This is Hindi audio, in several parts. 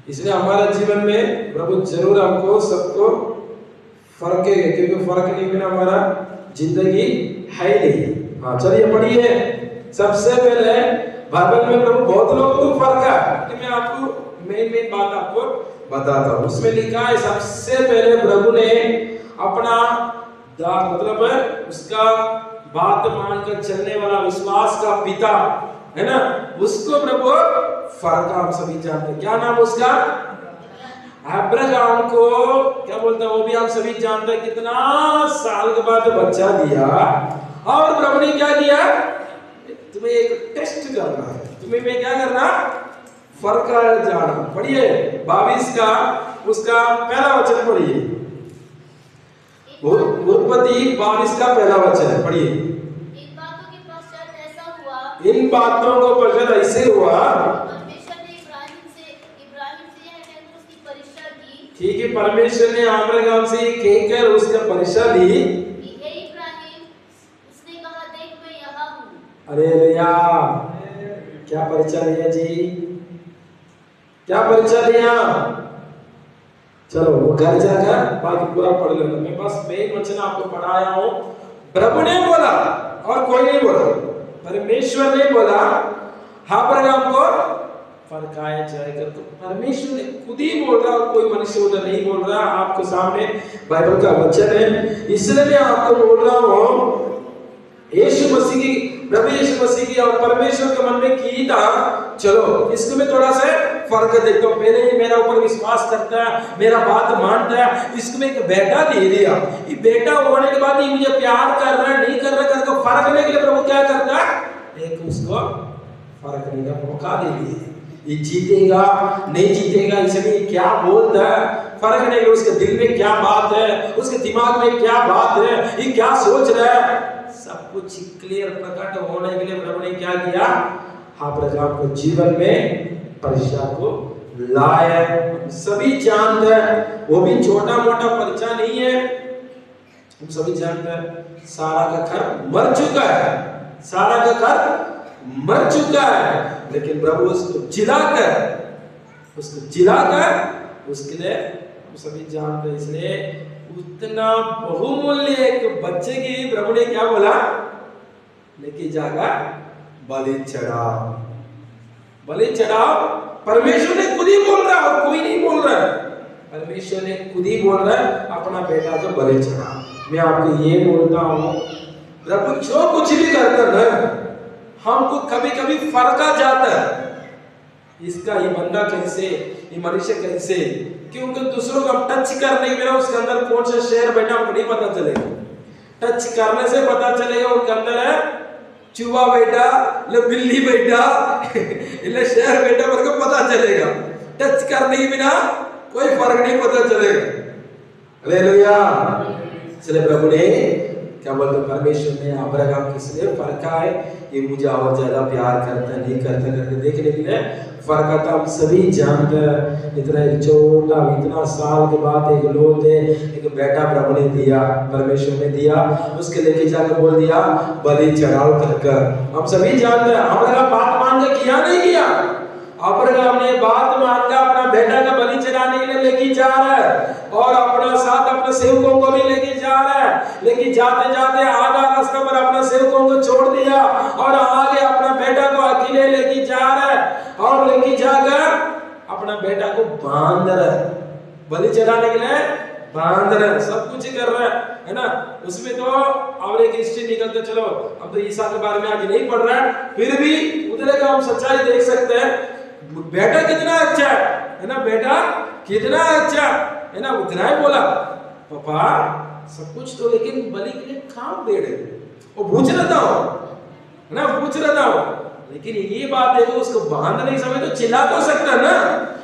इसलिए हमारा जीवन में प्रभु जरूर हमको सबको फर्क है, क्योंकि फर्क नहीं बिना हमारा जिंदगी है नहीं। हाँ चलिए पढ़िए। सबसे पहले बाइबल में प्रभु बहुत लोगों को फर्क है, कि मैं आपको मेन बात आपको बताता हूँ। उसमें लिखा है सबसे पहले प्रभु ने अपना मतलब उसका बात मानकर चलने वाला विश्वास का पिता है ना, उसको प्रभु फर्क हम सभी जानते हैं। क्या नाम उसका? अब्राहम को क्या बोलते हैं वो भी हम सभी जानते हैं। कितना साल के बाद बच्चा दिया, और प्रभु ने क्या किया? तुम्हें एक टेस्ट करना है, तुम्हें मैं क्या करना? फर्क जाना। पढ़िए 22 का उसका पहला वचन पढ़िए। उत्पत्ति 22 का पहला वचन पढ़िए। इन बातों के पश्चात ऐसा हुआ, इन बातों को पश्चात ऐसे हुआ, परमेश्वर ने इब्राहिम से यह कहकर उसकी परीक्षा की। ठीक है, परमेश्वर ने अब्राहम से कहकर उसका परीक्षा ली। हे इब्राहिम, उसने कहा देख मैं यहाँ हूँ। अरे भैया क्या परीक्षा लिया जी? क्या परीक्षा लिया? चलो वो घर जाकर बाकी पूरा पढ़ लेना। मैं बस मेन वचन आपको पढ़ाया हूँ। प्रभु ने बोला और कोई नहीं बोला, परमेश्वर ने बोला अब्राहम को फरकाया जाएगा, तो परमेश्वर ने खुद ही बोल रहा, और कोई मनुष्य उधर नहीं बोल रहा। आपको सामने बाइबल का वचन है, इसलिए मैं आपको बोल रहा हूँ यीशु मसीह की, प्रभु यीशु मसीह की और परमेश्वर के मन में की था, चलो इसको मैं थोड़ा सा फर्क देखता हूँ। पहले ही मेरा ऊपर विश्वास करता है, मेरा बात मानता है, इसको मैं एक बेटा दे दिया। ये बेटा होने के बाद ही मुझे प्यार कर रहा है नहीं कर रहा, करके फर्क करने के लिए प्रभु क्या करता है? एक उसको फर्क करने का मौका दे दिया। ये जीतेगा नहीं जीतेगा इसलिए क्या बोलता है, फर्क नहीं, उसके दिल में क्या बात है, उसके दिमाग में क्या बात है, ये क्या सोच रहा है, सब कुछ क्लियर प्रकट होने के लिए प्रभु ने क्या किया? अब्राहम को जीवन में परीक्षा को लाया। हम सभी जानते हैं, वो भी छोटा मोटा परीक्षा नहीं है। हम सभी जानते हैं सारा का घर मर चुका है, सारा का घर मर चुका है, लेकिन प्रभु उसको जिलाकर उसके लिए हम सभी जानते हैं। इसलिए उतना बहुमूल्य एक बच्चे की प्रभु ने क्या बोला? लेके जाकर बलि चढ़ाओ, बलि चढ़ाओ। परमेश्वर ने खुद ही बोल रहा और कोई नहीं बोल रहा है। परमेश्वर ने खुद ही बोल रहा है अपना बेटा को बलि चढ़ाओ। मैं आपको ये बोलता हूँ, प्रभु जो कुछ भी करता है हमको कभी कभी फर्क आ जाता है, इसका ये बंदा कैसे, ये मनुष्य कैसे, क्योंकि दूसरों को हम टच करने के उसके अंदर कौन सा शेर बैठा हमको नहीं पता चलेगा। टच करने से पता चलेगा उनके अंदर है चूहा बैठा, बिल्ली बैठा, शेर बैठा, मेरे को पता चलेगा। टच करने के बिना कोई फर्क नहीं पता चलेगा। हालेलुया। इसलिए प्रभु ने क्या बोलते, परमेश्वर ने अब्राहम के इसलिए फर्का है, ये मुझे और ज्यादा प्यार करता है नहीं करता करके देखने के लिए फर्क आता। हम सभी जानते हैं इतना एक छोटा, इतना साल के बाद एक लोग थे, एक बेटा प्रभु ने दिया, परमेश्वर ने दिया, उसके लेके जाकर बोल दिया बलि चढ़ाओ कर। हम सभी जानते हैं अब्राहम बात मान के किया नहीं किया? अब्राहम ने बात मानकर अपना बेटा का बलि चढ़ाने के लिए लेके जा रहा है, और अपना साथ अपने सेवकों को भी लेके जा रहा है। लेकिन जाते जाते आधा रास्ता पर अपने सेवकों को छोड़ दिया और आगे अपना बेटा को अकेले लेके जा रहा है, और लेके जाकर अपना बेटा को बांध रहा है, बलि चढ़ाने के लिए बांध रहा है, सब कुछ कर रहा है ना। उसमें तो और एक हिस्ट्री निकलते, चलो अब तो ईसा के बारे में आज नहीं पढ़ रहा है, फिर भी उधर का हम सच्चाई देख सकते हैं। बेटा कितना अच्छा है ना, बेटा कितना अच्छा है ना, उतना ही बोला पापा सब कुछ तो, लेकिन बलि के लिए काम दे रहे, वो पूछ रहा था है ना, पूछ रहा था। लेकिन ये बात देखो, उसको बांध नहीं समय तो चिल्ला तो सकता है ना,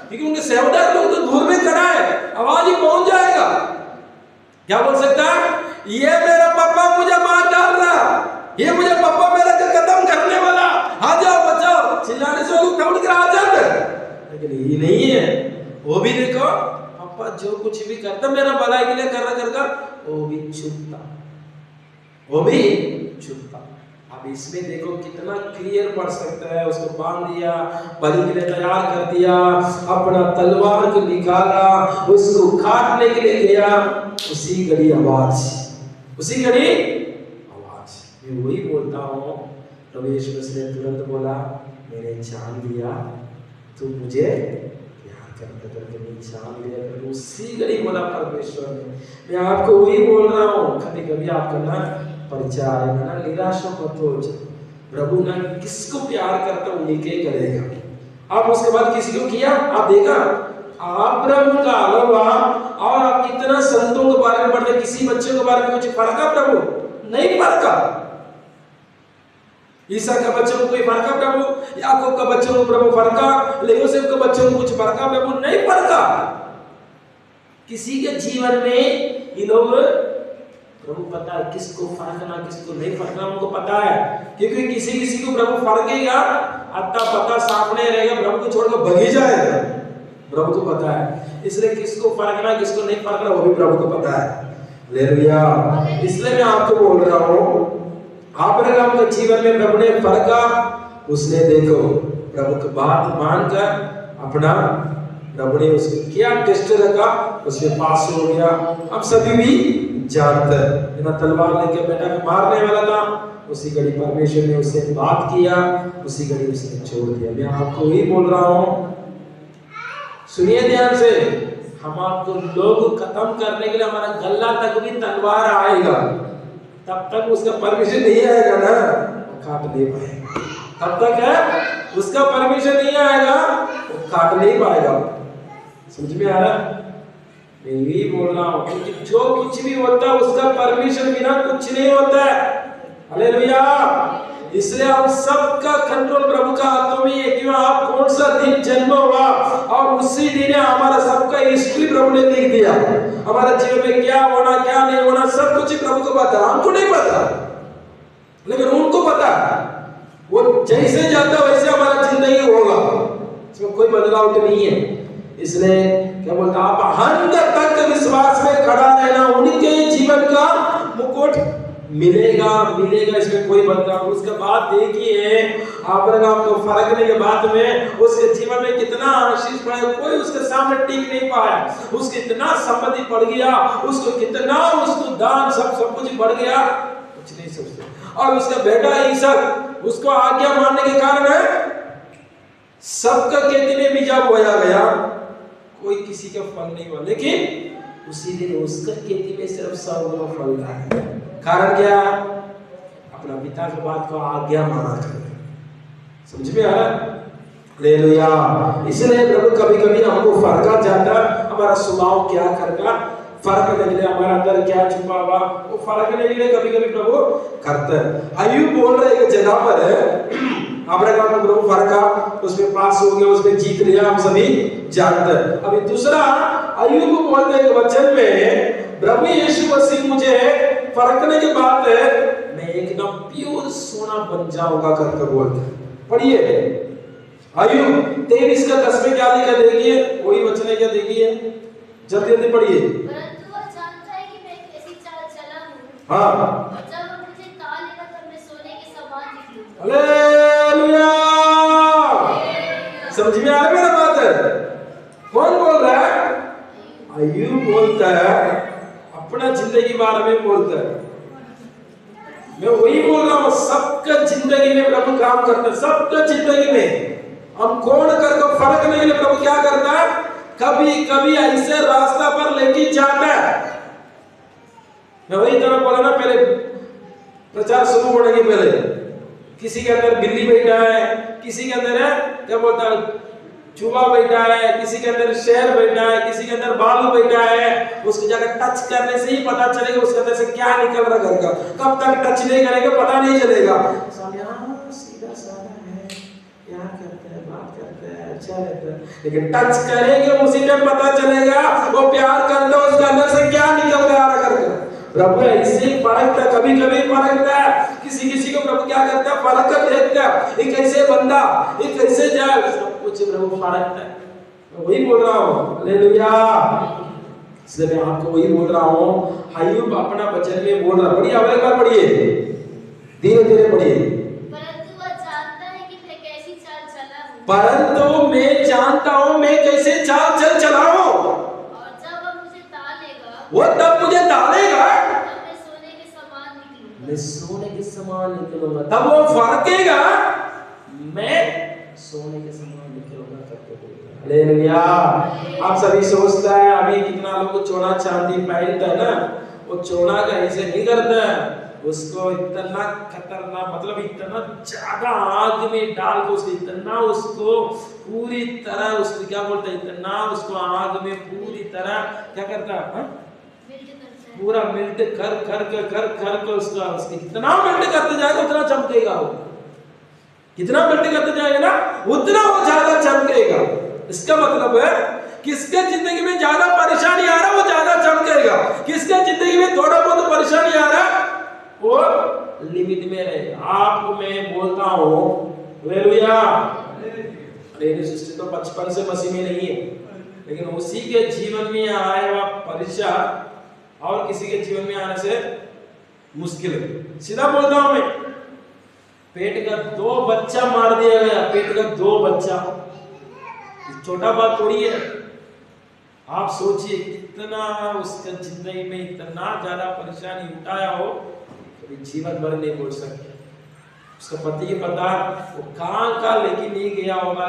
क्योंकि उनके सेवदार लोग तो दूर में खड़ा है, आवाज ही पहुंच जाएगा। क्या बोल सकता है? ये मेरा पापा मुझे मार डाल रहा, ये मुझे पापा मेरा खत्म करने वाला, आ जाओ बचाओ, चिल्लाने से लोग दौड़ कर आ जाते। लेकिन ये नहीं है, वो भी देखो पापा जो कुछ भी करता मेरा भलाई के लिए कर रहा, वो भी छुपता, वो भी छुपता। अब इसमें देखो कितना क्लियर पढ़ सकता है। उसको बांध दिया, बलि के लिए तैयार कर दिया, अपना तलवार को निकाला, उसको काटने के लिए गया, उसी घड़ी आवाज, उसी घड़ी आवाज। मैं वही बोलता हूँ, प्रभु यीशु मसीह ने तुरंत बोला, मैंने जान लिया तू मुझे प्यार करता था, मैंने जान लिया। तो उसी घड़ी बोला परमेश्वर ने। मैं आपको वही बोल रहा हूँ, कभी कभी आपका ना परिचय आएगा ना, निराशा मत हो। प्रभु ना किसको प्यार करता उन्हीं के करेगा। आप उसके बाद किसी को किया, आप देखा आप प्रभु का अलावा और आप कितना संतों के बारे में पढ़ते, किसी बच्चे के बारे में कुछ फर्का प्रभु नहीं फर्का। ईसा का बच्चों को कोई फर्का प्रभु, याकूब का बच्चों को प्रभु फर्का, योसेफ के बच्चों को कुछ फर्का प्रभु नहीं फर्का। किसी के जीवन में ये लोग प्रभु पता है किसको फर्कना किसको नहीं फर्कना, उनको पता है। क्योंकि किसी किसी को प्रभु फर्केगा, अत्ता पता सामने रहेगा, प्रभु को छोड़कर भगी जाएगा, प्रभु को पता है। इसलिए किसको फर्कना किसको नहीं फर्कना वो भी प्रभु को पता है। हालेलुया। इसलिए मैं आपको बोल रहा हूँ, अब्राहम के जीवन में प्रभु ने फर्का, उसने देखो प्रभु की बात मानकर अपना प्रभु ने उसको क्या टेस्ट रखा, उसमें पास हो गया। हम सभी भी जानते हैं, बिना तलवार लेके बेटा को मारने वाला था, उसी घड़ी परमेश्वर ने उससे बात किया, उसी घड़ी उसने छोड़ दिया। मैं आपको ही बोल रहा हूँ, सुनिए ध्यान से, हम आपको लोग खत्म करने के लिए हमारा गला तक भी तलवार आएगा, तब तक उसका परमिशन नहीं आएगा ना, काट नहीं पाएगा। तब तक है उसका परमिशन नहीं आएगा, वो काट नहीं पाएगा। समझ में आ रहा? मैं यही बोल रहा हूँ, क्योंकि जो कुछ भी होता है उसका परमिशन बिना कुछ नहीं होता है। हालेलुया। इसलिए हम सबका कंट्रोल प्रभु का हाथों में है कि आप कौन सा दिन जन्म हुआ और उसी दिन हमारा सबका हिस्ट्री प्रभु ने लिख दिया। हमारा जीवन में क्या होना क्या नहीं होना सब कुछ प्रभु को पता, हमको नहीं पता, लेकिन उनको पता। वो जैसे जाता वैसे हमारा जिंदगी होगा, इसमें कोई बदलाव तो नहीं है। इसलिए क्या बोलता, आप अंत तक विश्वास में खड़ा रहना, उनके जीवन का मुकुट मिलेगा मिलेगा, इसमें कोई बदलाव। उसके बाद देखिए अब्राहम को फरकने के बाद में उसके जीवन में कितना आशीष पाया, कोई उसके सामने टिक नहीं पाया, उसके इतना संपत्ति बढ़ गया, उसको कितना उसको दान सब कुछ बढ़ गया, कुछ नहीं सोचते। और उसका बेटा ईसाक, उसको आज्ञा मानने के कारण सबका खेती में बीजा बोया गया, कोई किसी का फल नहीं हुआ, लेकिन उसी दिन उसका खेती में सिर्फ 100 गुना फल आया। कारण क्या? अपना पिता की बात को आज्ञा माना था। समझ में आ रहा? हालेलुया। इसलिए प्रभु कभी कभी हमको फरका जाता, हमारा स्वभाव क्या करता, फर्क के लिए हमारा अंदर क्या छुपा हुआ, वो फर्क के लिए कभी कभी प्रभु करता है। अय्यूब बोल रहे एक जगह पर है, अब्राहम को प्रभु फरका, उसमें पास हो गया, उसमें जीत लिया, हम सभी जानते हैं। अभी दूसरा अय्यूब को बोलते हैं वचन में, प्रभु यीशु मसीह मुझे फरकने के बाद मैं एकदम प्योर सोना बन जाऊंगा करके बोलते हैं। पढ़िए अय्यूब 23 का 10 में क्या लिखा, देखिए वही वचन है क्या, देखिए जल्दी जल्दी पढ़िए। परंतु वह जानता है कि मैं कैसी चाल चला हूं, हाँ, और जब वह मुझे तालेगा तब मैं सोने के समान निकलूंगा। हालेलुया। समझ में आ रहा है मेरा बात? कौन बोल रहा है? अय्यूब बोलता है, अपना जिंदगी बारे में बोलता है। मैं वही बोल रहा हूँ, सबका जिंदगी में प्रभु काम करता है, सबका जिंदगी में हम कौन करके फर्क नहीं है। प्रभु क्या करता है, कभी कभी ऐसे रास्ता पर लेके जाता है। मैं वही तरह बोला ना, पहले प्रचार शुरू होने के पहले किसी के अंदर बिल्ली बैठा है, किसी के अंदर है क्या बोलता है चूहा बैठा है, किसी के अंदर शेर बैठा है, किसी के अंदर बालू बैठा है। उसको जाकर टच करने से ही पता चलेगा उसके अंदर से क्या निकल रहा घर का। कब तक टच नहीं करेंगे पता नहीं चलेगा। सीधा साधा है, प्यार करते हैं, बात करते हैं, अच्छा रहता है, लेकिन टच करेंगे उसी टाइम पता चलेगा वो प्यार करता है, उसके अंदर से क्या निकल रहा है करके। प्रभु ऐसे ही परखता, कभी कभी परखता है, किसी किसी को प्रभु क्या करता है, परख कर देखता है, ये कैसे बंदा, ये कैसे जाए, सब कुछ प्रभु परखता है। मैं वही बोल रहा हूँ, हालेलुया। इसलिए मैं आपको वही बोल रहा हूँ, अय्यूब अपना वचन में बोल रहा। पढ़िए, अब एक बार पढ़िए धीरे धीरे पढ़िए। परंतु वह जानता है कि मैं कैसी चाल चला हूँ, परंतु मैं जानता हूँ मैं कैसे चाल चल चला हूँ, और जब वह मुझे तालेगा वो तब मुझे ताड़ेगा, तब मैं सोने के समान निकलूंगा। मैं सोने के समान निकलूंगा। तब वो फरकेगा, मैं सोने के समान निकलूंगा करके बोलता है। हालेलुया। आप सभी सोचता है अभी कितना लोग सोना चांदी पहनता है ना, वो सोना का ऐसे नहीं करता है, उसको इतना खतरनाक मतलब इतना ज्यादा आग में डाल के उसको इतना उसको पूरी तरह उसको क्या बोलते हैं, इतना उसको आग में पूरी तरह क्या करता है, मिल्ट करता है। पूरा मिल्ट कर उसका उसके कितना मिल्ट करते जाएगा उतना चमकेगा वो, कितना मिल्ट करते जाएगा ना उतना वो ज्यादा चमकेगा। इसका मतलब है किसके जिंदगी में ज्यादा परेशानी आ रहा वो ज्यादा चमकेगा, किसके जिंदगी में थोड़ा बहुत परेशानी आ रहा वो लिमिट में रहेगा। आपको मैं बोलता हूँ हालेलुया, रेडियो सिस्टम तो 55 से मसीह में नहीं है, लेकिन उसी के जीवन में आया हुआ परीक्षा और किसी के जीवन में आने से मुश्किल है। सीधा बोलता हूं मैं, पेट का 2 बच्चा मार दिया गया, पेट का 2 बच्चा, छोटा बात थोड़ी है। आप सोचिए कितना उसके जिंदगी में इतना ज्यादा परेशानी उठाया हो, कभी जीवन भर नहीं बोल सकते। उसका पति के पता वो कहाँ लेके नहीं गया होगा,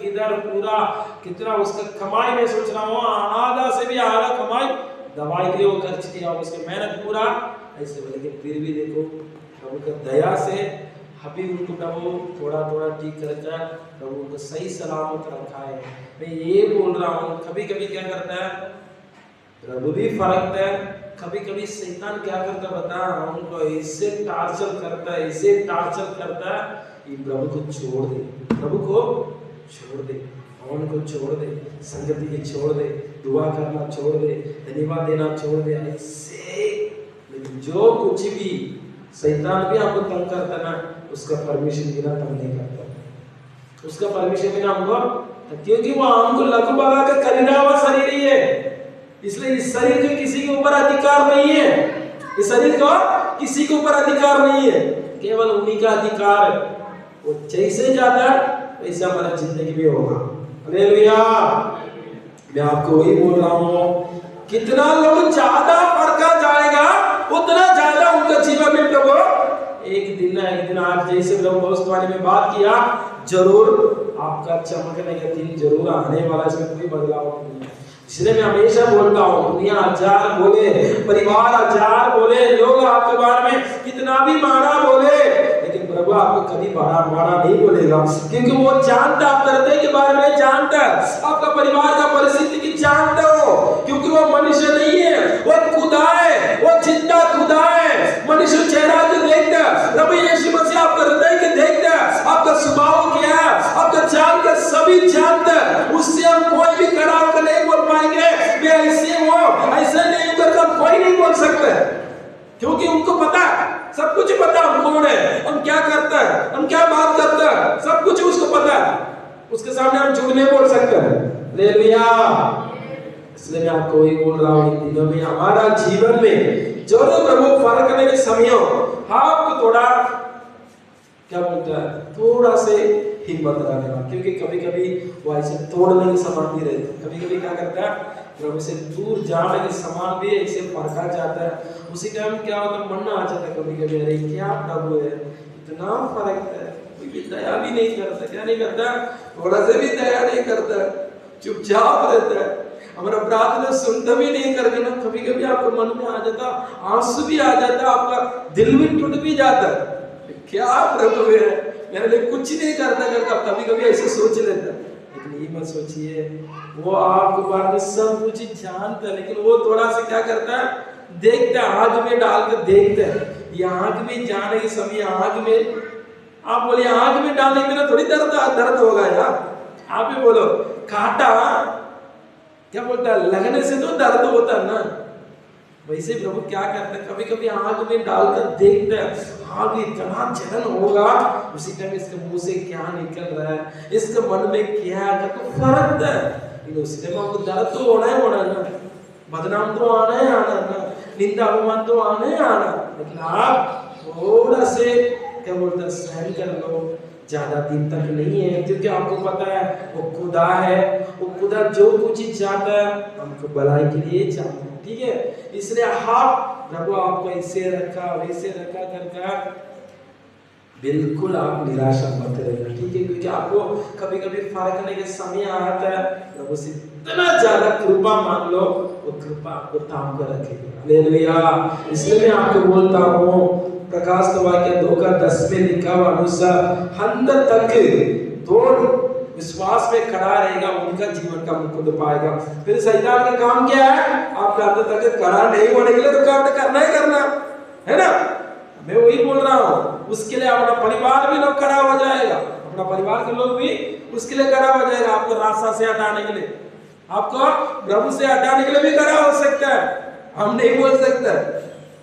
किधर पूरा कितना उसका कमाई में सोच रहा हूँ आधा से भी आधा कमाई दवाई के लिए वो खर्च किया, उसकी मेहनत पूरा ऐसे, लेकिन फिर भी देखो प्रभु का दया से अभी उनको प्रभु थोड़ा थोड़ा ठीक करता है, प्रभु उनको सही सलामत रखा है। मैं ये बोल रहा हूँ कभी कभी क्या करता है प्रभु भी फर्क है, कभी कभी शैतान क्या करता बता, उनको ऐसे टार्चर करता है, ऐसे टार्चर करता है कि प्रभु को छोड़ दे, प्रभु को छोड़ दे, भवन को छोड़ दे, संगति की छोड़ दे, दुआ करना छोड़ दे, धन्यवाद देना छोड़ दे, ऐसे। लेकिन जो कुछ भी शैतान भी आपको तंग करता ना, उसका परमिशन बिना तंग नहीं करता, उसका परमिशन बिना हमको, क्योंकि वो हमको लघु बगा के खरीदा हुआ शरीर ही है, इसलिए इस शरीर के किसी के ऊपर अधिकार नहीं है, इस शरीर का किसी के ऊपर अधिकार नहीं है, केवल उन्हीं का अधिकार है। वो जैसे जाता है वैसे हमारा जिंदगी में होगा। हालेलुया। मैं आपको वही बोल रहा हूँ, कितना लोग ज्यादा फरका जाएगा उतना ज्यादा उनका जीवन में प्रभु एक दिन ना एक दिन, आज जैसे प्रभु भविष्यवाणी में बात किया, जरूर आपका चमकने का दिन जरूर आने वाला, इसमें कोई बदलाव नहीं है। इसलिए मैं हमेशा बोलता हूँ, दुनिया हजार बोले, परिवार हजार बोले, लोग आपके बारे में कितना भी मारा बोले, लेकिन प्रभु आपको कभी मारा नहीं बोलेगा, क्योंकि वो जानता, आप हृदय के बारे में जानता है, आपका परिवार का परिस्थिति की जानता हो, क्योंकि वो मनुष्य नहीं है, वो खुदा है, वो जिंदा खुदा है। मनुष्य चेहरा को देखता है, प्रभु यीशु मसीह आपका हृदय को देखता है, आपका स्वभाव क्या है, आपका चाल का सभी जानता है। उससे हम कोई भी खड़ा होकर नहीं बोल पाएंगे मैं ऐसे हूं, ऐसा नहीं करके हम कोई नहीं बोल सकते, क्योंकि उनको पता है, सब कुछ पता हम कौन है, हम क्या करता है, हम क्या बात करता है, सब कुछ उसको पता है, उसके सामने हम झूठ नहीं बोल सकते। हालेलुया। इसलिए मैं आपको वही बोल रहा हूँ, इन दिनों में हमारा जीवन में जो प्रभु फर्क करने के समय हो, आपको थोड़ा क्या बोलता है, थोड़ा से हिम्मत रखना, क्योंकि कभी कभी वो ऐसे तोड़ने के समान भी रहते, कभी कभी क्या करता है प्रभु से दूर जाने के समान भी ऐसे फरका जाता है। उसी टाइम क्या होता है, मन आ जाता है कभी कभी, अरे क्या प्रभु है, इतना फर्क है, कोई भी दया भी नहीं करता, क्या नहीं करता, थोड़ा से भी दया नहीं करता, चुपचाप रहता है, हमारा प्रार्थना सुनता भी नहीं करके ना, कभी कभी आपको मन में आ जाता, आंसू भी आ जाता, आपका दिल भी टूट भी जाता, क्या प्रभु है, मेरे लिए कुछ नहीं करता करता, कभी कभी ऐसे सोच लेता। लेकिन ये मत सोचिए, वो आपके बारे में सब कुछ जानता है, लेकिन वो थोड़ा सा क्या करता है, देखता है, आग में डालकर देखता है, ये आग में जाने के समय, आग में आप बोलिए आग में डालने के बिना थोड़ी दर्द होगा यार, आप ही बोलो, कांटा क्या बोलता है, लगने से तो दर्द होता है ना, वैसे प्रभु क्या करता है, कभी कभी आग में डालकर देखता है, आग इतना जलन होगा, उसी टाइम इसके मुंह से क्या निकल रहा है, इसके मन में क्या है, तो फर्क है, लेकिन उसी टाइम आपको दर्द तो होना ही होना ना, बदनाम तो आना ही आना ना, निंदा अपमान तो आना ही आना, लेकिन आप थोड़ा से क्या बोलते हैं सहन कर लो, ज्यादा दिन तक नहीं है, क्योंकि आपको पता है वो खुदा है, वो खुदा जो कुछ चाहता है हमको भलाई के लिए चाहता है, ठीक है। इसलिए आप प्रभु आपको ऐसे रखा वैसे रखा करके बिल्कुल आप निराशा मत रहना, ठीक है, क्योंकि आपको कभी कभी फरकने के समय आता है, प्रभु से इतना ज्यादा कृपा मांग लो, वो कृपा आपको थाम कर रखेगा। हालेलुया। इसलिए मैं आपको बोलता हूँ प्रकाश वाक्य 2:10 में लिखा हुआ अनुसार अंत तक तो विश्वास में खड़ा रहेगा उनका जीवन का मुकुट पाएगा। फिर शैतान का काम क्या है? आपका अंत तक खड़ा नहीं होने के लिए तो काम करना ही करना है ना। मैं वही बोल रहा हूँ, उसके लिए अपना परिवार भी लोग खड़ा हो जाएगा, अपना परिवार के लोग भी उसके लिए खड़ा हो जाएगा, आपको रास्ता से हटाने के लिए, आपको प्रभु से हटाने के लिए भी खड़ा हो सकता है, हम नहीं बोल सकते।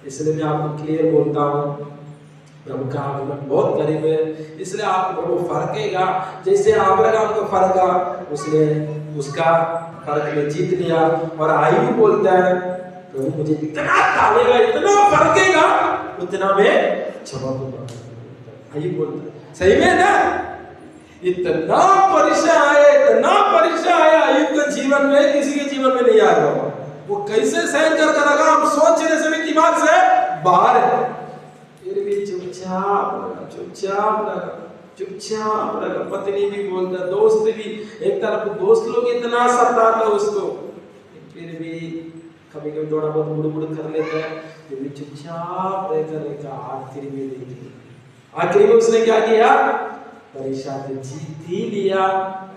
इसलिए मैं आपको क्लियर बोलता हूँ प्रभु का आगमन बहुत करीब है, इसलिए आप प्रभु फरकेगा, जैसे अब्राहम को फरका, उसने उसका फर्क में जीत लिया। और आयु बोलता है प्रभु मुझे इतना डालेगा, इतना फरकेगा, उतना मैं क्षमा दूंगा। आयु बोलता है, सही में ना, इतना परीक्षा आए आयु के जीवन में, किसी के जीवन में नहीं आएगा। वो कैसे सहन कर रखा, हम सोचने से भी दिमाग से बाहर है, फिर भी चुपचाप लगा। पत्नी भी बोलता, दोस्त भी, एक तरफ दोस्त लोग इतना सताता उसको, फिर भी कभी कभी थोड़ा बहुत बुड़ कर लेता है, फिर भी चुपचाप रहकर आखिर में उसने क्या किया? परीक्षा से जीत ही लिया,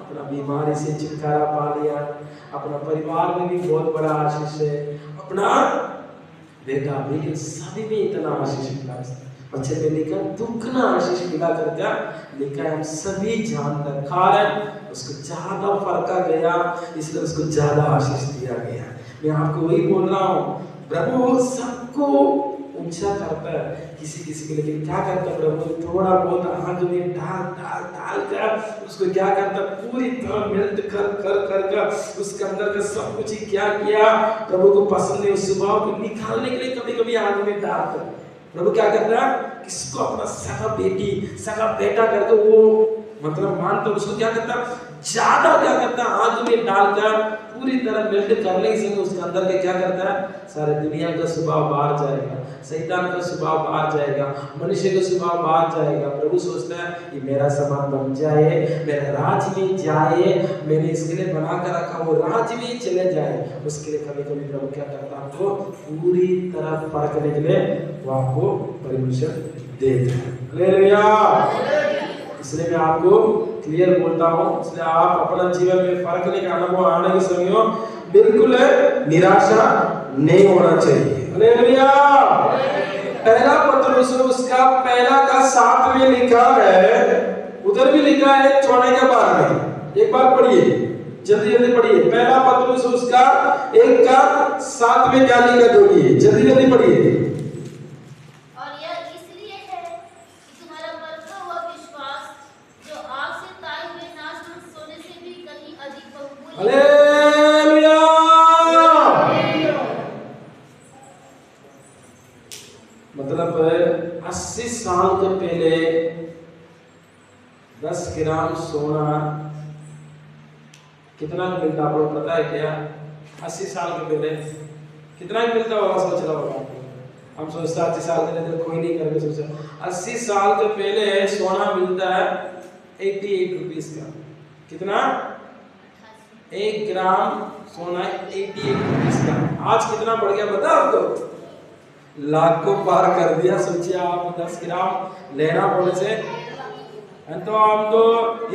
अपना बीमारी से छुटकारा पा लिया, अपना परिवार में भी बहुत बड़ा आशीष है, अपना बेटा बेटी सभी में इतना आशीष मिला। बच्चे पे लिखा दुख ना आशीष मिला करके लिखा, हम सभी जानते कारण उसको ज्यादा फरका गया, इसलिए उसको ज्यादा आशीष दिया गया। मैं आपको वही बोल रहा हूँ, प्रभु सबको ऊंचा करता है, किसी किसी के, लेकिन क्या करता है प्रभु? थोड़ा बहुत आग में डाल कर उसको क्या करता? पूरी तरह मेल्ट कर उसके अंदर का सब कुछ ही क्या किया? प्रभु को पसंद है उस स्वभाव को निकालने के लिए कभी कभी आग में डालता है। प्रभु क्या करता है? किसको अपना सगा बेटी सगा बेटा करके वो मतलब मानता, उसको क्या करता? ज्यादा क्या करता? आग में डालकर पूरी तरह मेल्ट करने से उसके अंदर के क्या करता है? सारे दुनिया का स्वभाव बाहर जाएगा, शैतान का स्वभाव बाहर जाएगा, मनुष्य का स्वभाव बाहर जाएगा। प्रभु सोचता है कि मेरा सामान बन जाए, मेरा राज में जाए, मैंने इसके लिए बना कर रखा, वो राज में चले जाए। उसके लिए कभी कभी प्रभु क्या करता है? आपको पूरी तरह परखने के लिए वो आपको परमिशन देता है। हालेलुया। इसलिए मैं आपको क्लियर बोलता हूँ, इसलिए आप अपना जीवन में फरकने का अनुभव आने के समय बिल्कुल निराशा नहीं होना चाहिए। हालेलुया। पहला पत्रुस उसका पहला का 7 में लिखा है, उधर भी लिखा है छोड़ने के बाद में। एक बार पढ़िए, जल्दी पढ़िए। पहला पत्रुस उसका 1 का 7 में क्या लिखा? देखिए जल्दी पढ़िए। हालेलुया। मतलब 80 साल के पहले 10 ग्राम सोना कितना मिलता आपको पता है क्या? 80 साल के पहले कितना मिलता होगा? सोच रहा होगा हम सोचते 80 साल के पहले कोई नहीं करके सोचा। 80 साल के पहले सोना मिलता है 88 रुपीस का। कितना? 1 ग्राम सोना 88 रुपीस का। आज कितना बढ़ गया बता आपको? लाख को पार कर दिया। सोचिए आप 10 ग्राम लेना बोले से, तो हम तो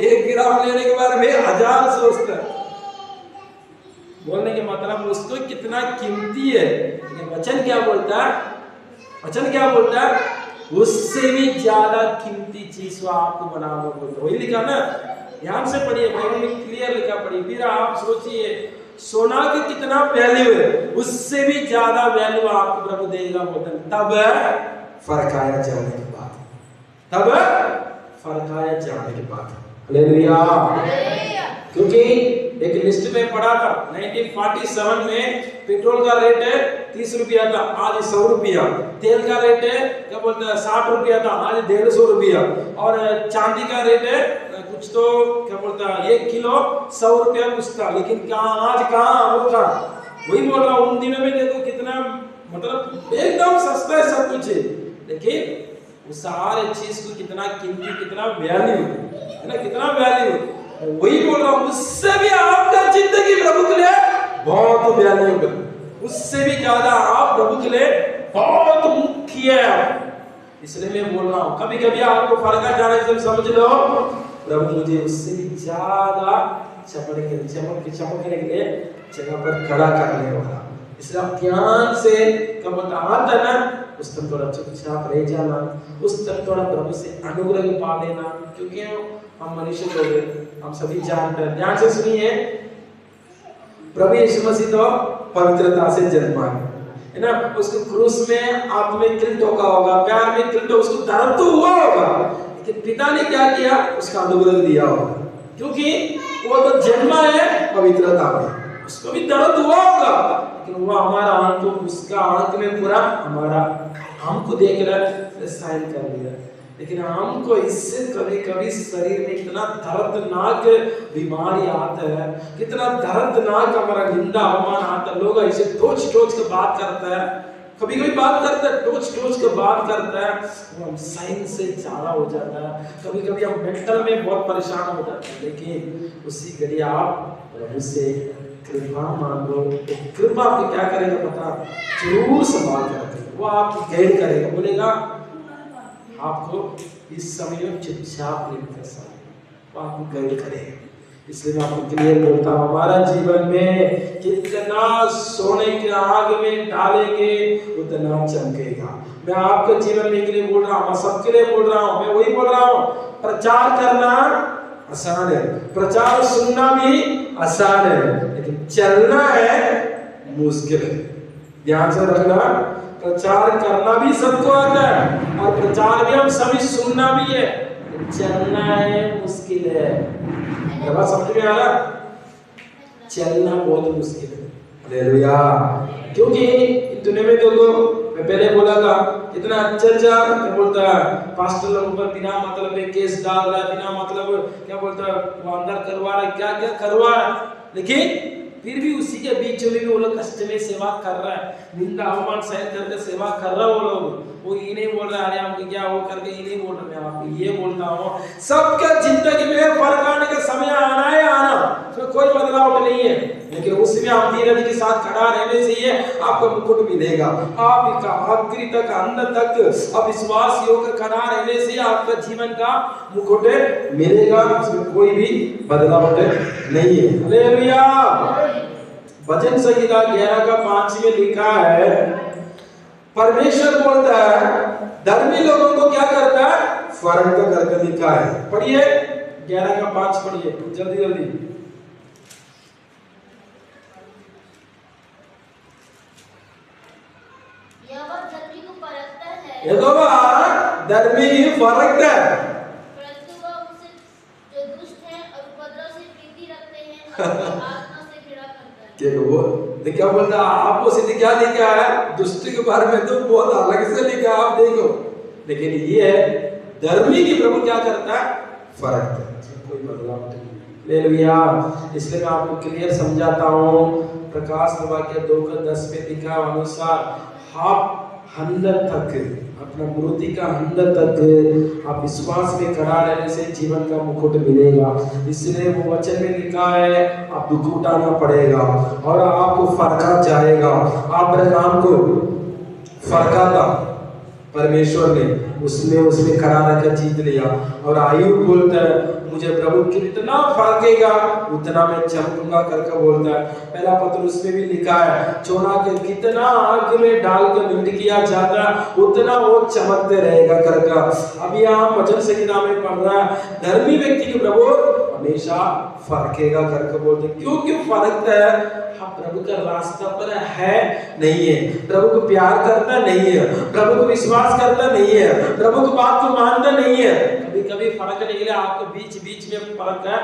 1 ग्राम लेने के बाद में 1000 सोचते हैं। बोलने के मतलब उसको कितना कीमती है। वचन क्या बोलता है? वचन क्या बोलता है? उससे भी ज्यादा कीमती चीज वो आपको बनाना बोलता। वही लिखा ना, ध्यान से पढ़िए, बाइबल में क्लियर लिखा पढ़िए। फिर आप सोचिए सोना की कितना वैल्यू है, उससे भी ज्यादा वैल्यू आपको प्रभु देगा बोलता। तब फरकाया जाने के बाद, तब फरकाया जाने के बाद। हालेलुया। क्योंकि एक लिस्ट में पढ़ा था 1947 में पेट्रोल का रेट है 30 रुपया था, आज 100 रुपया। तेल का रेट है क्या बोलते हैं 60 रुपया था, आज 150 रुपया। और चांदी का रेट है कुछ तो क्या बोलता है 1 किलो 100 रुपया कुछ था, लेकिन कहाँ आज कहाँ वो था। वही बोल रहा हूँ, उन दिनों में देखो कितना मतलब एकदम सस्ता है सब कुछ, लेकिन उस सारे चीज को कितना कीमती, कितना वैल्यू है ना, कितना वैल्यू। वही बोल रहा हूँ, उससे भी आपका जिंदगी प्रभु के लिए बहुत वैल्यूएबल, उससे भी ज्यादा आप प्रभु के लिए बहुत मुख्य है। इसलिए मैं बोल रहा हूँ, कभी कभी आपको फर्क जाने से समझ लो प्रभु मुझे उससे भी ज्यादा चमकने के लिए जगह पर खड़ा करने वाला। इसलिए आप ध्यान से कब आता ना उस तक थोड़ा चुपचाप रह जाना, उस तक थोड़ा प्रभु से अनुग्रह पा लेना, क्योंकि हम मनुष्य लोग हैं, हम सभी जानते हैं। ध्यान से सुनिए, प्रभु यीशु मसीह तो पवित्रता से जन्मा है ना, उसको क्रूस में आत्मिक किल ठोका होगा, प्यार में किल ठोका, उसको दर्द तो हुआ होगा, लेकिन पिता ने क्या किया, उसका अनुग्रह दिया होगा, क्योंकि वो तो जन्मा है पवित्रता में, उसको भी दर्द हुआ होगा, लेकिन वो हमारा आंख, उसका आंख में पूरा हमारा हमको देख रहा है, साइन कर लिया। लेकिन हमको इससे कभी कभी शरीर में इतना दर्दनाक बीमारी आता है, कितना दर्दनाक हमारा निंदा अवमान आता है, लोग ऐसे टोच के बात करता है, कभी कभी बात करता है टोच के बात करता है, वो हम साइन से ज्यादा हो जाता है, कभी कभी हम मेंटल में बहुत परेशान हो जाते हैं। लेकिन उसी घड़ी आप प्रभु से कृपा मांगो, तो कृपा आपको क्या करेगा पता, जरूर संभाल करेगा, वो आपकी गाइड करेगा, बोलेगा आपको इस समय में चुपचाप नहीं कर सकते, वो आपको गाइड करेगा। इसलिए मैं आपको क्लियर बोलता हूँ, हमारा जीवन में कितना सोने के आग में डालेंगे उतना चमकेगा। मैं आपके जीवन में के लिए बोल रहा हूँ, सबके लिए बोल रहा हूँ, मैं वही बोल रहा हूँ, प्रचार करना आसान है, प्रचार सुनना भी आसान है, लेकिन चलना है मुश्किल है। ध्यान से रखना, प्रचार करना भी सबको आता है और प्रचार भी हम सभी सुनना भी है, चलना है मुश्किल है। बात समझ में आ रहा, चलना बहुत मुश्किल है। हालेलुया। क्योंकि दुनिया में देखो, मैं पहले बोला था इतना अच्छा क्या बोलता है, पास्टर लोगों पर बिना मतलब में केस डाल रहा है, बिना मतलब क्या बोलता है वो अंदर करवा रहा है, क्या क्या करवा रहा है, लेकिन फिर भी उसी के बीच में वो लोग कष्ट में सेवा कर रहा है, निंदा अवमान सहन करके सेवा कर रहा है। वो लोग वो ये नहीं बोल रहा है अरे हमको क्या वो करके, ये नहीं बोल रहा, मैं आपको ये बोलता हूँ सबका जिंदगी में फर्क आने का समय आना है, आना, उसमें कोई बदलाव नहीं है, लेकिन उसमें आप धीरज के साथ खड़ा रहने से ही आपको मुकुट मिलेगा। आपका आखिरी तक अंत तक अब विश्वास योग खड़ा रहने से आपका जीवन का मुकुट मिलेगा, उसमें कोई भी बदलाव नहीं है। हालेलुया। भजन संहिता 11:5 में लिखा है, परमेश्वर बोलता है धर्मी लोगों को क्या करता है, फर्क करके लिखा है। पढ़िए 11:5 पढ़िए जल्दी जल्दी। यहोवा धर्मी को परखता है, यहोवा धर्मी फरकता है, परंतु वह उनसे जो दुष्ट हैं और उपद्रव से प्रीति रखते हैं आत्मा से घृणा करता है। क्या वो क्या बोलता है, आपको सीधे क्या लिखा है, दुष्ट के बारे में तो बहुत अलग से लिखा है, आप देखो, लेकिन ये है धर्मी की प्रभु क्या करता है, फर्क है, कोई बदलाव नहीं। हालेलुया। इसलिए मैं आपको क्लियर समझाता हूँ, प्रकाश वाक्य 2:10 में लिखा अनुसार आप अंदर तक अपना मूर्ति का अंदर तक आप विश्वास में खड़ा रहने से जीवन का मुकुट मिलेगा। इसलिए वो वचन में लिखा है आप दुख उठाना पड़ेगा और आपको फरका जाएगा। अब्राहम को फरका था परमेश्वर ने, उसमें खड़ा रहकर जीत लिया। और आयुब बोलता है मुझे प्रभु कितना फरकेगा उतना मैं चमकूंगा करके बोलता है। पहला पत्रुस में भी लिखा है चोना के कितना आग में डाल के मिट किया जाता उतना वो चमकते रहेगा करके। अभी आप वचन संहिता में पढ़ रहा है धर्मी व्यक्ति के प्रभु हमेशा फरकेगा करके बोलते। क्यों फरकता है, हम प्रभु का रास्ता पर है नहीं है, प्रभु को प्यार करता नहीं है, प्रभु को विश्वास करता नहीं है, प्रभु की बात को मानता नहीं है। कभी कभी फर्क नहीं है, आपके बीच में फर्क है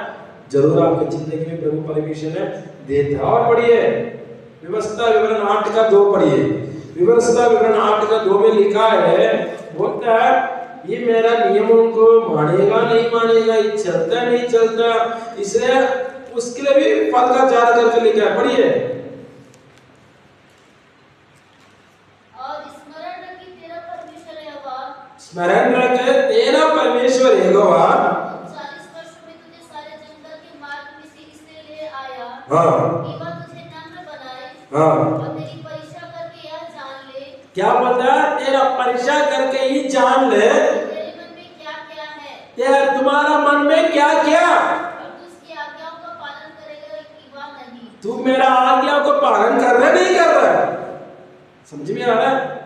जरूर आपकी जिंदगी में प्रभु परमेश्वर ने देता है। और पढ़िए व्यवस्था विवरण 8 का 2 पढ़िए। व्यवस्था विवरण 8 का 2 में लिखा है, बोलता है ये मेरा नियम उनको मानेगा नहीं मानेगा, ये चलता नहीं चलता, इसलिए उसके लिए भी फल का चारा करके लिखा है। पढ़िए। स्मरण रखे तेरा परमेश्वर यहोवा 40 वर्षों में तुझे सारे जंगल के मार्ग में से इसलिए ले आया कि वह तुझे नम्र बनाए और तेरी परीक्षा करके यह जान ले। क्या बता? तेरा परीक्षा करके ही जान ले तेरे मन में क्या क्या है, तेरा तुम्हारा मन में क्या क्या, और तू उसकी आज्ञाओं का पालन करेगा कि वह नहीं। तू मेरा आज्ञा को पालन कर रहा नहीं कर रहा? समझ में आ रहा है?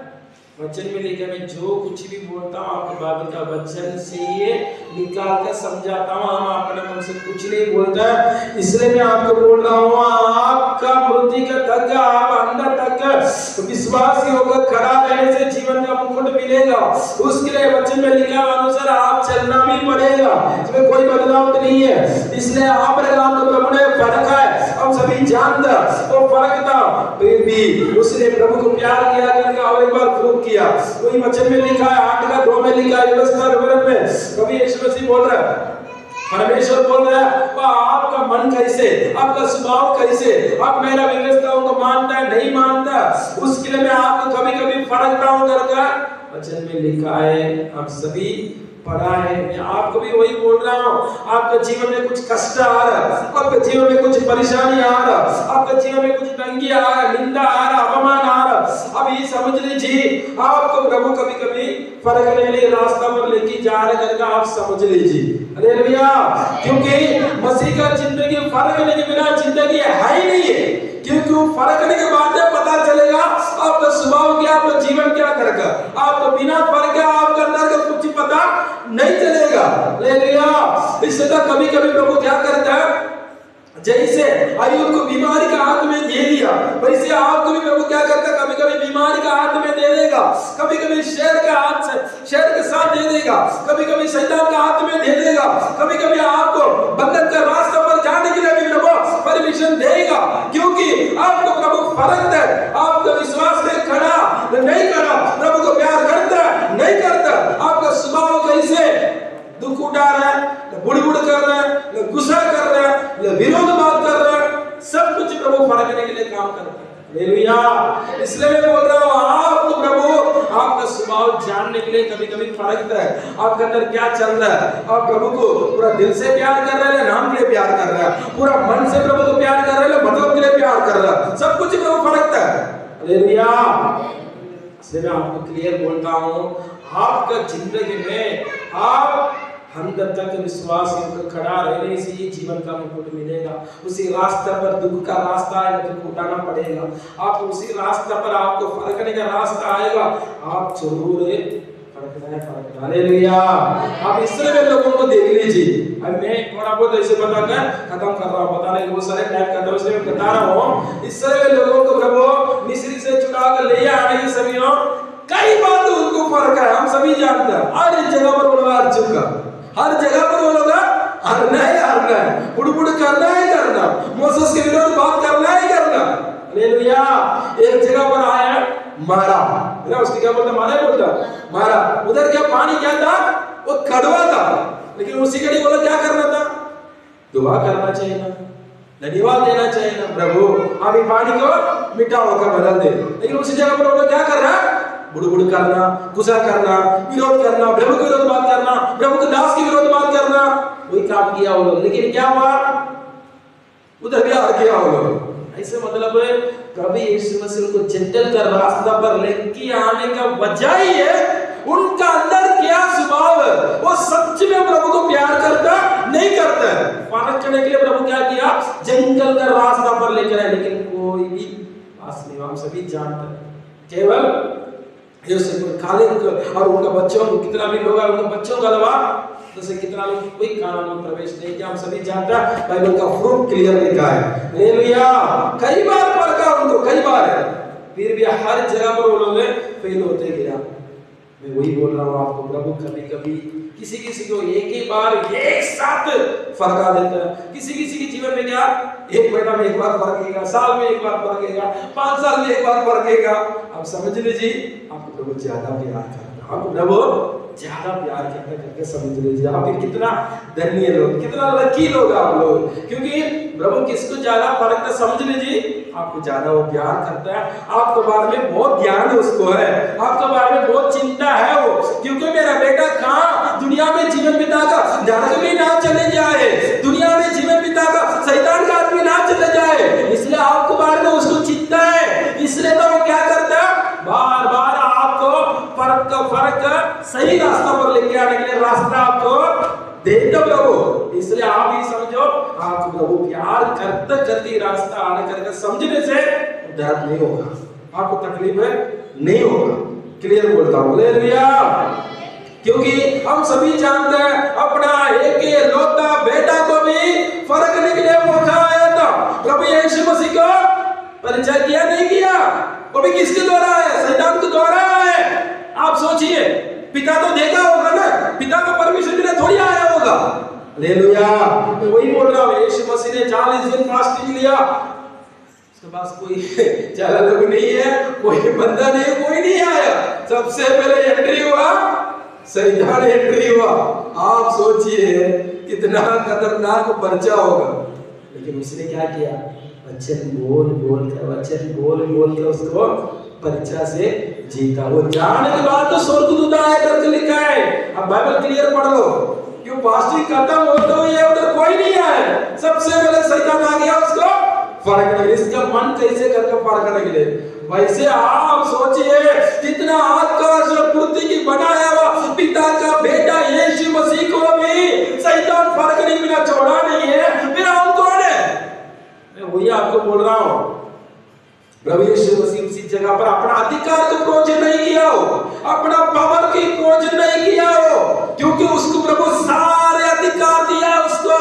वचन में लिखा, मैं जो कुछ भी बोलता हूँ आपके बाइबल का वचन से ये निकाल कर समझाता हूँ, हम अपने मन से कुछ नहीं बोलता है। इसलिए मैं आपको बोल रहा हूँ, आपका मृत्यु का तक आप अंदर तक विश्वासी होकर खड़ा रहने से जीवन का मुकुट मिलेगा। उसके लिए वचन में लिखा अनुसार आप चलना भी पड़ेगा, इसमें कोई बदलाव नहीं है। इसलिए अब्राहम को प्रभु ने फर्क है, हम सभी जानते वो फर्क था, फिर भी उसने प्रभु को प्यार किया करके और एक बार प्रूव किया। वही वचन में लिखा है 8 का 2 में लिखा है व्यवस्था विवरण में, कभी यीशु मसीह बोल रहा है, परमेश्वर बोल रहा है वह आपका मन कैसे, आपका स्वभाव कैसे, आप मेरा व्यवस्थाओं को मानता है नहीं मानता, उसके लिए मैं आपको कभी कभी फर्क डाउन करके वचन में लिखा है। आप सभी पढ़ा है, मैं आपको भी वही बोल रहा हूँ। आपके जीवन में कुछ कष्ट आ रहा, आपके जीवन में कुछ परेशानी आ रहा, आपके जीवन में कुछ तंगी आ रहा, निंदा आ रहा, अपमान आ रहा, अब ये समझ लीजिए आपको प्रभु कभी कभी फर्क लेने के रास्ता पर लेके जा रहा करके आप समझ लीजिए। हालेलुया। क्योंकि मसीह का जिंदगी फर्क लेने के बिना जिंदगी है ही नहीं है, क्योंकि फर्कने के बाद पता चलेगा आपका स्वभाव क्या, आपका जीवन क्या करेगा। आपको बिना फर्क के आपका अंदर का कुछ पता नहीं चलेगा। हालेलुया। इससे तो कभी कभी प्रभु क्या करता है, जैसे अय्यूब को बीमारी का हाथ में दे दिया, वैसे आपको भी प्रभु क्या करता है, कभी कभी बीमारी का हाथ में दे देगा, कभी कभी शेर का हाथ से शेर के साथ दे देगा, कभी कभी शैतान का हाथ में दे देगा, कभी कभी आपको बंधन का रास्ता पर जाने के लिए भी प्रभु परमिशन देगा, क्योंकि आपको प्रभु फर्क है, आपका विश्वास में खड़ा नहीं खड़ा, प्रभु को प्यार करता नहीं करता, आपका स्वभाव कैसे, दुख उठा रहा है, बुड़बुड़ कर रहा है, गुस्सा कर रहा है, विरोध बात कर रहा है, सब कुछ प्रभु फरकने के लिए काम करता है। हालेलुया। इसलिए मैं बोल रहा हूँ आपको प्रभु आपका स्वभाव जानने के लिए कभी कभी फर्क है, आपके अंदर क्या चल रहा है, आप प्रभु को पूरा दिल से प्यार कर रहे हैं, नाम के लिए प्यार कर रहा है, पूरा मन से प्रभु को प्यार कर रहे हैं, मतलब के लिए प्यार कर रहा है, सब कुछ प्रभु फर्क है। हालेलुया। इसलिए मैं आपको क्लियर बोलता हूँ, आपका जिंदगी में आप अंदर तक विश्वास खड़ा रहने से ही जीवन का मुकुट मिलेगा। उसी रास्ते पर दुख का रास्ता आएगा, दुख उठाना पड़ेगा, आप उसी रास्ते पर आपको फरकने का रास्ता आएगा, आप जरूर फरकना है। हालेलुया। आप इसराइल लोगों को देख लीजिए, अब मैं थोड़ा बहुत ऐसे बताकर खत्म कर रहा हूँ, पता नहीं बहुत सारे टाइम का इसलिए मैं बता रहा हूँ। इसराइल लोगों को प्रभु मिस्र से चुरा कर ले आने के समय कई बात उनको फर्क है, हम सभी जानते हैं। हर जगह पर वो हार चुका, हर जगह पर वो लोग हारना है, बुड़बुड़ करना है करना, मोसेस के विरोध बात करना है करना। हालेलुया। एक जगह पर आया मारा, ना उसकी क्या बोलता, मारा ही बोलता, मारा। उधर क्या पानी क्या था, वो कड़वा था, लेकिन उसी घड़ी बोला क्या करना था, दुआ करना चाहिए ना, धन्यवाद देना चाहिए ना, प्रभु आप ये पानी को मीठा होकर बदल दे। लेकिन उसी जगह पर वो लोग क्या कर रहा है, बुड़बुड़ करना, गुस्सा करना, विरोध करना, प्रभु के विरोध बात करना, प्रभु के दास के विरोध बात करना, वही काम किया वो लोग। लेकिन क्या हुआ, उधर भी हार गया वो लोग। ऐसे मतलब प्रभु यीशु मसीह को जेंटल का रास्ता पर लेके आने का वजह ही है उनका अंदर क्या स्वभाव है, वो सच में प्रभु को प्यार करता नहीं करता है। फर्क करने के लिए प्रभु क्या किया, जंगल का रास्ता पर लेकर आए, लेकिन कोई भी पास नहीं, हम सभी जानते हैं। केवल खाली और उनका बच्चों कितना भी लोग उनके बच्चों का अलावा जैसे कितना लोग कोई कानून में प्रवेश नहीं किया, हम सभी जानते हैं। बाइबल का फ्रूट क्लियर लिखा है। हालेलुया। कई बार फर्क है उनको, कई बार है, फिर भी हर जगह पर वो लोग फेल होते गया। मैं वही बोल रहा हूँ आपको, प्रभु कभी कभी किसी किसी को एक ही बार एक साथ फरका देता है। किसी किसी के जीवन में क्या, एक महीना में एक बार फरकेगा, साल में एक बार फरकेगा, 5 साल में एक बार फरकेगा। आप समझ लीजिए आपको प्रभु ज्यादा प्यार करता है, आपको प्रभु ज्यादा प्यार करता करके समझ लीजिए आप कितना धन्य लोग, कितना लकी लोग आप लोग, क्योंकि प्रभु किसको ज्यादा फर्क समझ लीजिए आपको ज्यादा वो प्यार करता है। आपके बारे में बहुत ज्ञान उसको है, आपके बारे में बहुत चिंता है वो, क्योंकि मेरा बेटा कहाँ दुनिया में जीवन बिताएगा, नरक में ना चले जाए, दुनिया में जीवन बिताएगा, शैतान का आदमी ना चले जाए, इसलिए आपके बारे में उसको चिंता है। इसलिए तो वो क्या करता है, बार बार आपको फर्क सही रास्ता पर लेके आने के लिए रास्ता आपको देता प्रभु। इसलिए आप ही समझो आपको प्रभु प्यार करते करते रास्ता आने करके समझने से दर्द नहीं होगा, आपको तकलीफ नहीं होगा। क्लियर बोलता हूँ, हालेलुया। क्योंकि हम सभी जानते हैं अपना एक लौता बेटा को भी फर्क के लिए मौका आया था, प्रभु यीशु मसीह को परिचय किया नहीं किया, वो भी किसके द्वारा है, शैतान के द्वारा है। आप सोचिए, पिता तो देखा होगा ना, पिता को परमिशन बिना थोड़ी आया होगा। हालेलुया। मैं वही बोल रहा हूँ, यीशु मसीह ने 40 दिन फास्टिंग लिया, उसके पास कोई चला लोग नहीं है, कोई बंदा नहीं, कोई नहीं आया, सबसे पहले एंट्री हुआ शैतान, एंट्री हुआ। आप सोचिए कितना खतरनाक पर्चा होगा, लेकिन उसने क्या किया, वचन बोल बोल कर उसको परीक्षा से जीता। वो जाने के बाद तो स्वर्गदूत आया करके लिखा है, अब बाइबल क्लियर पढ़ लो, क्यों फास्टिंग खत्म होते हुए उधर कोई नहीं आया, सबसे पहले शैतान आ गया उसको फर्क नहीं, इसका मन कैसे करके फर्क नहीं ले। वैसे आप सोचिए कितना आकाश और पृथ्वी की बनाया हुआ पिता का बेटा यीशु मसीह को भी शैतान फर्क नहीं बिना छोड़ा नहीं है, फिर हम कौन है। मैं वही आपको बोल रहा हूँ, प्रभु यीशु मसीह उसी जगह पर अपना अधिकार को खोज नहीं किया हो, अपना पावर की खोज नहीं किया हो, क्योंकि उसको प्रभु सारे अधिकार दिया उसको,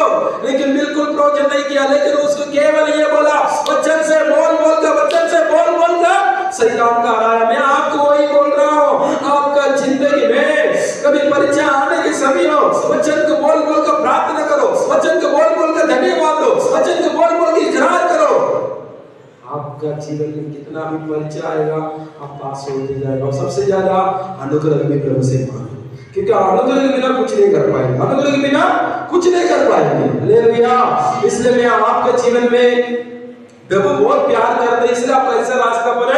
लेकिन बिल्कुल खोज नहीं किया, लेकिन उसको केवल ये बोला वचन से बोल बोल कर, वचन से बोल बोल कर शैतान का हराया। मैं आपको वही बोल रहा हूँ, आपका जिंदगी में कभी परीक्षा आने के समय हो, वचन को बोल बोल कर प्रार्थना करो, वचन को बोल बोल कर धन्यवाद दो, वचन को बोल बोल कर इकरार करो, आपका जीवन में कितना भी परीक्षा आएगा आप पास होते जाएगा। और सबसे ज्यादा अनुग्रह में प्रभु से मांगो, क्योंकि अनुग्रह के बिना कुछ नहीं कर पाएंगे, अनुग्रह के बिना कुछ नहीं कर पाएंगे। हालेलुया। इसलिए मैं आपके जीवन में प्रभु बहुत प्यार करते हैं, इसलिए आपको ऐसा रास्ता पर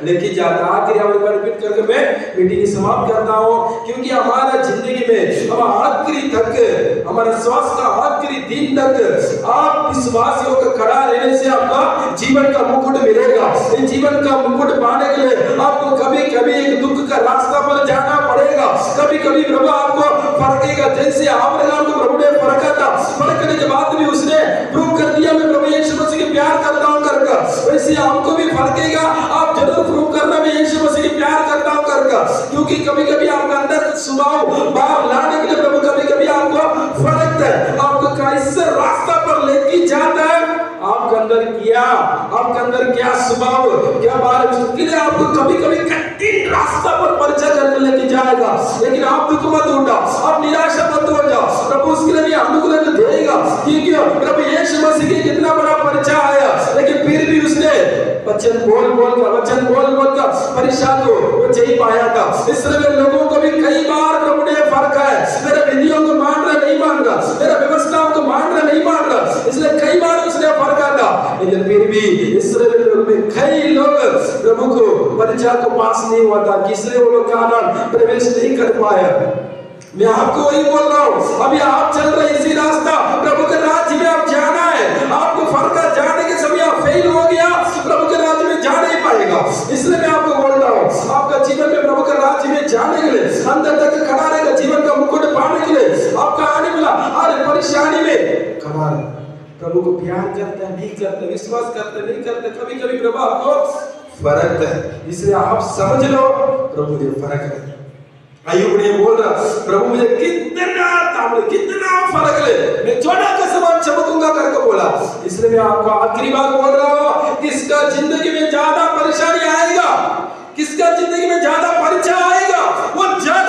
लेके जाता है। आखिर हम रिपीट करके मैं मीटिंग समाप्त करता हूँ, क्योंकि हमारा जिंदगी में हम आखिरी तक, हमारा श्वास का आखिरी दिन तक आप विश्वासियों का खड़ा रहने से आपका जीवन का मुकुट मिलेगा। इस जीवन का मुकुट पाने के लिए आपको कभी कभी एक दुख का रास्ता पर जाना पड़ेगा, कभी कभी प्रभु आपको फरकेगा, जैसे अब्राहम को प्रभु ने फरका था, फरकने के बाद भी उसने प्रूव कर दिया मैं प्रभु यीशु मसीह को प्यार करता हूँ करके, वैसे आपको भी फरकेगा, आप जरूर प्रूव करना मैं यीशु मसीह को प्यार करता हूँ करके, क्योंकि कभी कभी आपका अंदर स्वभाव बाहर लाने के लिए प्रभु कभी कभी आपको फरकता है, आपको कैसे रास्ता पर लेके जाता है, आपके अंदर क्या स्वभाव, क्या बात, उसके लिए आपको कभी कभी कठिन रास्ता पर परिचय करके लेके जाएगा। लेकिन आप दुख मत उठाओ, आप निराशा मत हो जाओ, प्रभु उसके लिए भी अनुग्रह देगा, क्योंकि प्रभु यीशु मसीह के कितना बड़ा परिचय आया, लेकिन फिर भी उसने वचन बोल कर परीक्षा को वो जी पाया था। इसलिए लोगों को भी कई बार प्रभु ने फर्क है, मेरे विधियों को मान रहा नहीं मान रहा, मेरे व्यवस्थाओं को मान रहा नहीं मान रहा, इसलिए कई बार उसने फर्क था, लेकिन फिर भी इसराइल लोग में कई लोग प्रभु को परीक्षा को पास नहीं हुआ था, इसलिए वो लोग कानान प्रवेश नहीं कर पाया। मैं आपको वही बोल रहा हूँ, अभी आप चल रहे इसी रास्ता, प्रभु के राज्य में आप जाना है, आपको फर्क जाने के समय आप फेल हो गया, प्रभु के राज्य में जा नहीं पाएगा। इसलिए मैं आपको बोल रहा हूँ, आपका जीवन में प्रभु के राज्य में जाने के लिए, अंदर तक खड़ा रहेगा, जीवन का मुकुट पाने के लिए आपका आने वाला हर परेशानी में खड़ा रहे। प्रभु को प्यार करते हैं नहीं करते, विश्वास करते नहीं करते, कभी कभी प्रभु आपको फर्क है, इसलिए आप समझ लो प्रभु ने फर्क है। अय्यूब ने बोल रहा प्रभु मुझे कितना फर्क ले, मैं जोड़ा के समान चमकूंगा करके बोला। इसलिए मैं आपको आखिरी बात बोल रहा हूँ, किसका जिंदगी में ज्यादा परेशानी आएगा, किसका जिंदगी में ज्यादा परीक्षा आएगा, वो ज्यादा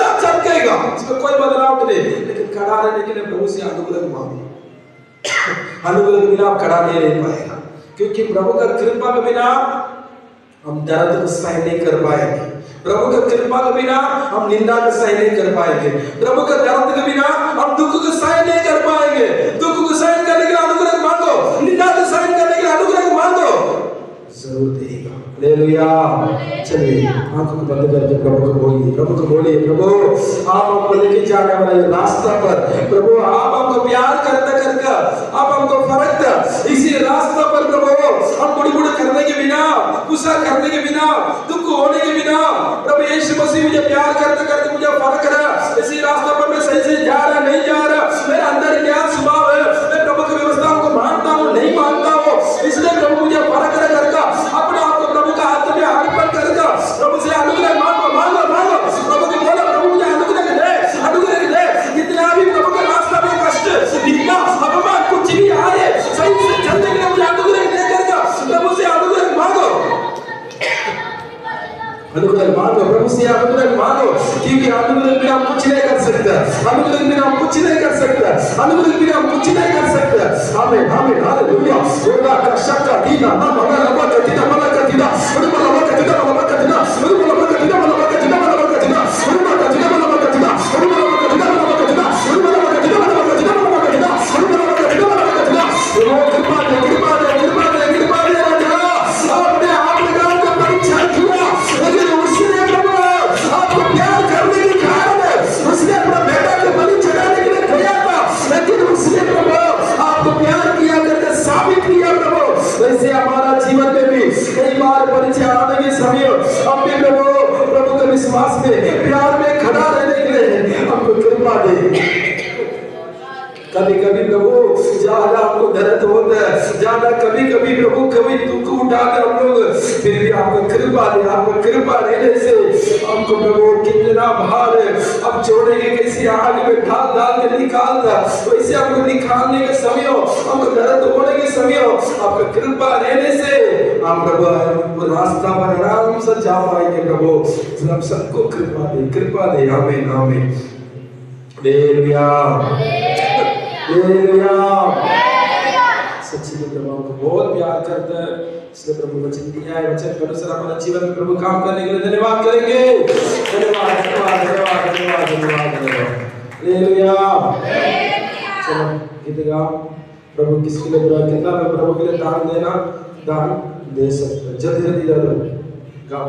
से अनुग्रह मांगे। अनुग्रह के बिना आप खड़ा नहीं रह पाएगा, क्योंकि प्रभु का कृपा के बिना हम दर्द को सहन नहीं कर पाएंगे। प्रभु का कृपा के बिना हम निंदा को सहन नहीं कर पाएंगे। प्रभु का दर्द के बिना हम दुख को सहन नहीं कर पाएंगे। दुख को सहन करने के लिए अनुग्रह मांगो, निंदा को सहन करने के लिए अनुग्रह मांगो, जरूर देगा। हालेलुया। चलिए आंखों को बंद करके प्रभु को बोलिए, प्रभु को बोलिए, प्रभु आप हमको लेके जाने वाले रास्ता पर, प्रभु आप हमको प्यार करते करके आप हमको फरकता इसी रास्ता पर प्रभु हम बुढ़ी बुढ़ी करने के बिना, गुस्सा करने के बिना, दुख होने के बिना, प्रभु यीशु मसीह मुझे प्यार करते करते मुझे फरक रहा इसी रास्ता पर मैं सही से जा रहा नहीं जा रहा, मेरे अंदर क्या स्वभाव है, मैं प्रभु की व्यवस्थाओं को मानता हूँ नहीं मानता हूँ, इसलिए प्रभु मुझे फरक करके अपने आप को प्रभु का हाथ में अर्पण करके प्रभु से अनुग्रह मांगो मांगो मांगो। प्रभु को बोलो प्रभु मुझे अनुग्रह दे, अनुग्रह दे। कितना भी प्रभु के रास्ते में कष्ट दिखना अपमान कुछ भी आए सही से चलने के लिए मुझे अनुग्रह दे करके प्रभु से अनुग्रह मांगो, अनुग्रह मांगो, प्रभु से अनुग्रह मांगो, क्योंकि अनुग्रह बिना हम कुछ नहीं कर सकते, अनुग्रह बिना हम कुछ नहीं कर सकते, अनुग्रह बिना हम कुछ नहीं कर सकते। आमीन आमीन हालेलुया। ओला का शक्का दीना ना मगा लबा कतिना मला कतिना उन मला कतिना मला कतिना उन मला कतिना मला कतिना मला कतिना उन मला कतिना मला कतिना उन मला कतिना मला कतिना उन मला कतिना मला कतिना मला कतिना उन मला कतिना मला कतिना। ओ कृपा दे कृपा दे कृपा दे कृपा दे राजा, आपने आप लगाओ का परीक्षा किया, लेकिन उसने प्रभु आपको प्यार करने के कारण उसने अपना बेटा को बलि चढ़ाने के लिए किया था, लेकिन उसने प्रभु आपको प्यार किया करके साबित किया प्रभु। वैसे हमारा जीवन में भी कई बार परीक्षा आने के समय हम भी प्रभु के विश्वास में प्यार में खड़ा रहने के लिए हमको कृपा दे। कभी कभी प्रभु ज्यादा हमको दर्द होता है, ज्यादा कभी कभी प्रभु कभी दुख उठाते हम लोग, फिर भी आपको कृपा दे, आपको कृपा देने से हमको प्रभु कितना भार अब छोड़ेंगे, कैसी आग में डाल डाल के निकालता वैसे हमको निकालने के समय हमको दर्द होने के समय आपका कृपा देने से हम प्रभु रास्ता पर आराम से जा पाएंगे। प्रभु हम सबको कृपा दे, कृपा दे। आमीन आमीन हालेलुया हालेलुया। सच्ची में प्रभु को बहुत प्यार करता है, इसलिए प्रभु वचन दिया है, वचन के अनुसार हमारे जीवन में प्रभु काम करने के लिए धन्यवाद करेंगे। धन्यवाद धन्यवाद धन्यवाद धन्यवाद धन्यवाद धन्यवाद हालेलुया। चलो गीत गाओ। प्रभु किसके लिए बुरा कितना में प्रभु के लिए दान देना, दान दे सकते, जल्दी जल्दी गाओ।